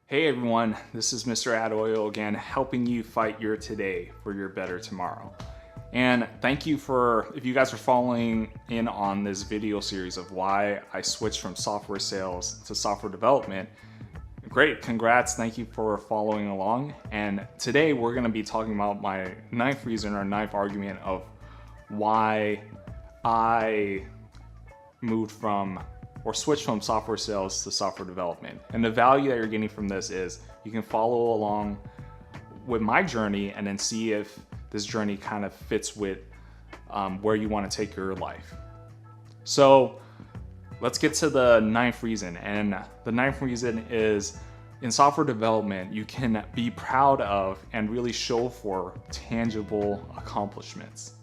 Hey everyone, this is MrAddOil again, helping you fight your today for your better tomorrow. And thank you if you guys are following in on this video series of why I switched from software sales to software development. Great, congrats, thank you for following along. And today we're gonna be talking about my ninth reason or ninth argument of why I moved from or switch from software sales to software development. And the value that you're getting from this is you can follow along with my journey and then see if this journey kind of fits with where you want to take your life. So let's get to the ninth reason. And the ninth reason is in software development, you can be proud of and really show for tangible accomplishments.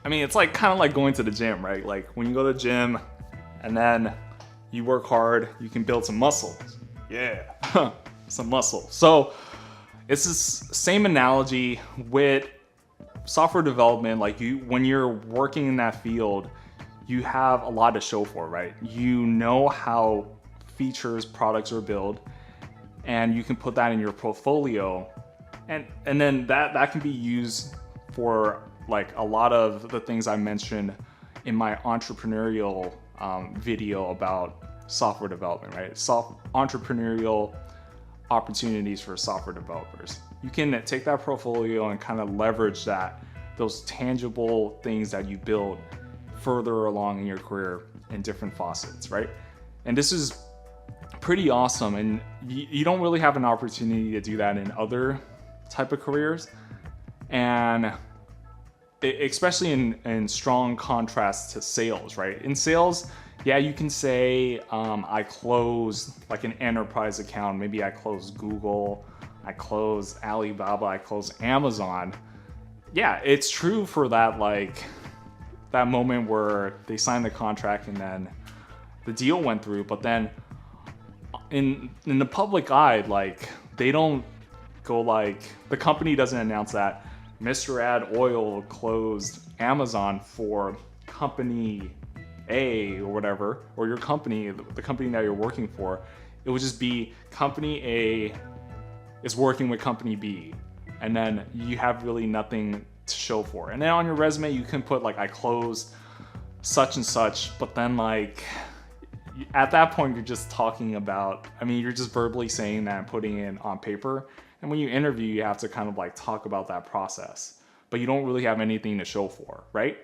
I mean, it's like kind of like going to the gym, right? Like when you go to the gym, and then you work hard, you can build some muscle. Yeah, some muscle. So it's this same analogy with software development. Like when you're working in that field, you have a lot to show for, right? You know how features, products are built, and you can put that in your portfolio. And then that can be used for like a lot of the things I mentioned in my entrepreneurial video about software development, right? Entrepreneurial opportunities for software developers. You can take that portfolio and kind of leverage those tangible things that you build further along in your career in different facets, right? And this is pretty awesome, and you don't really have an opportunity to do that in other type of careers, and especially in strong contrast to sales, right? In sales, yeah, you can say I closed like an enterprise account. Maybe I closed Google, I closed Alibaba, I closed Amazon. Yeah, it's true for that, like that moment where they signed the contract and then the deal went through. But then in the public eye, like they don't go like, the company doesn't announce that MrAddOil closed Amazon for company A or whatever, or your company, the company that you're working for. It would just be company A is working with company B, and then you have really nothing to show for. And then on your resume, you can put like, I closed such and such, but then like at that point, you're just talking about, I mean, you're just verbally saying that and putting it on paper. And when you interview, you have to kind of like talk about that process, but you don't really have anything to show for, right?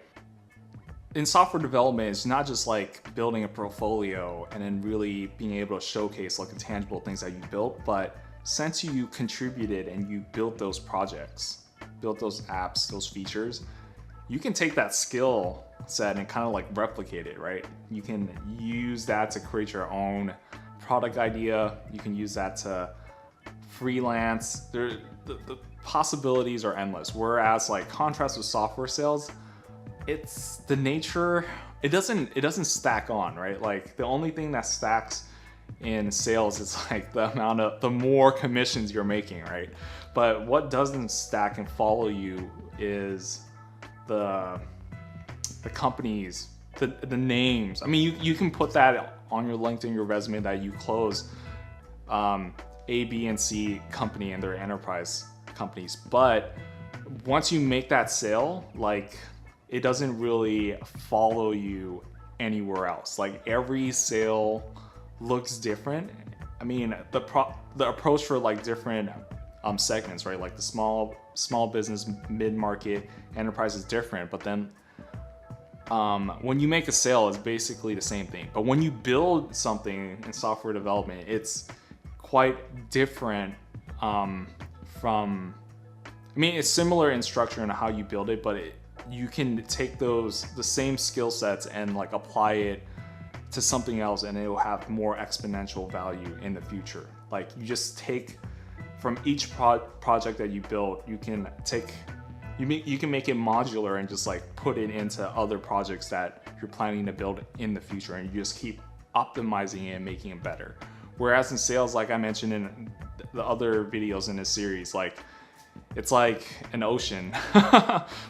In software development, it's not just like building a portfolio and then really being able to showcase like the tangible things that you built, but since you contributed and you built those projects, built those apps, those features, you can take that skill set and kind of like replicate it, right? You can use that to create your own product idea. You can use that to freelance. The possibilities are endless. Whereas like contrast with software sales, it's the nature, it doesn't stack on, right? Like the only thing that stacks in sales is like the more commissions you're making, right? But what doesn't stack and follow you is the companies, the names. I mean, you can put that on your LinkedIn, your resume, that you close A, B, and C company and their enterprise companies. But once you make that sale, like it doesn't really follow you anywhere else. Like every sale looks different. I mean, the approach for like different segments, right? Like the small business, mid-market, enterprise is different. But then when you make a sale, it's basically the same thing. But when you build something in software development, it's quite different from, I mean, it's similar in structure and how you build it, but you can take the same skill sets and like apply it to something else, and it will have more exponential value in the future. Like you just take from each project that you build, you can make it modular and just like put it into other projects that you're planning to build in the future, and you just keep optimizing it and making it better. Whereas in sales, like I mentioned in the other videos in this series, like it's like an ocean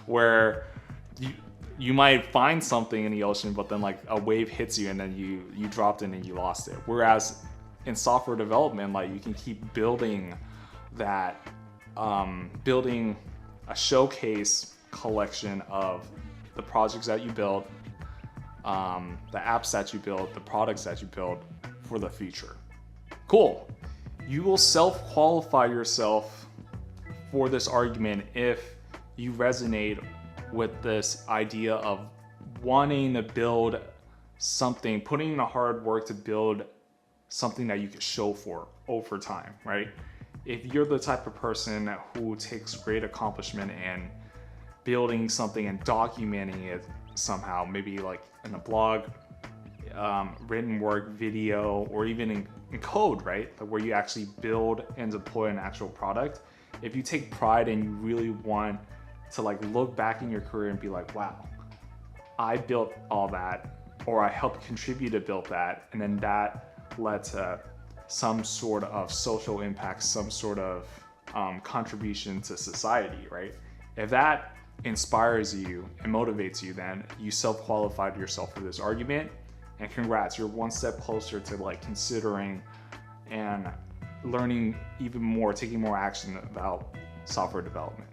where you might find something in the ocean, but then like a wave hits you and then you dropped it and you lost it. Whereas in software development, like you can keep building that, building a showcase collection of the projects that you build, the apps that you build, the products that you build for the future. Cool. You will self-qualify yourself for this argument if you resonate with this idea of wanting to build something, putting in the hard work to build something that you can show for over time, right? If you're the type of person who takes great accomplishment in building something and documenting it somehow, maybe like in a blog, written work, video, or even in code, right? Where you actually build and deploy an actual product. If you take pride and you really want to like look back in your career and be like, wow, I built all that, or I helped contribute to build that, and then that led to some sort of social impact, some sort of contribution to society, right? If that inspires you and motivates you, then you self-qualified yourself for this argument, and congrats, you're one step closer to like considering and learning even more, taking more action about software development.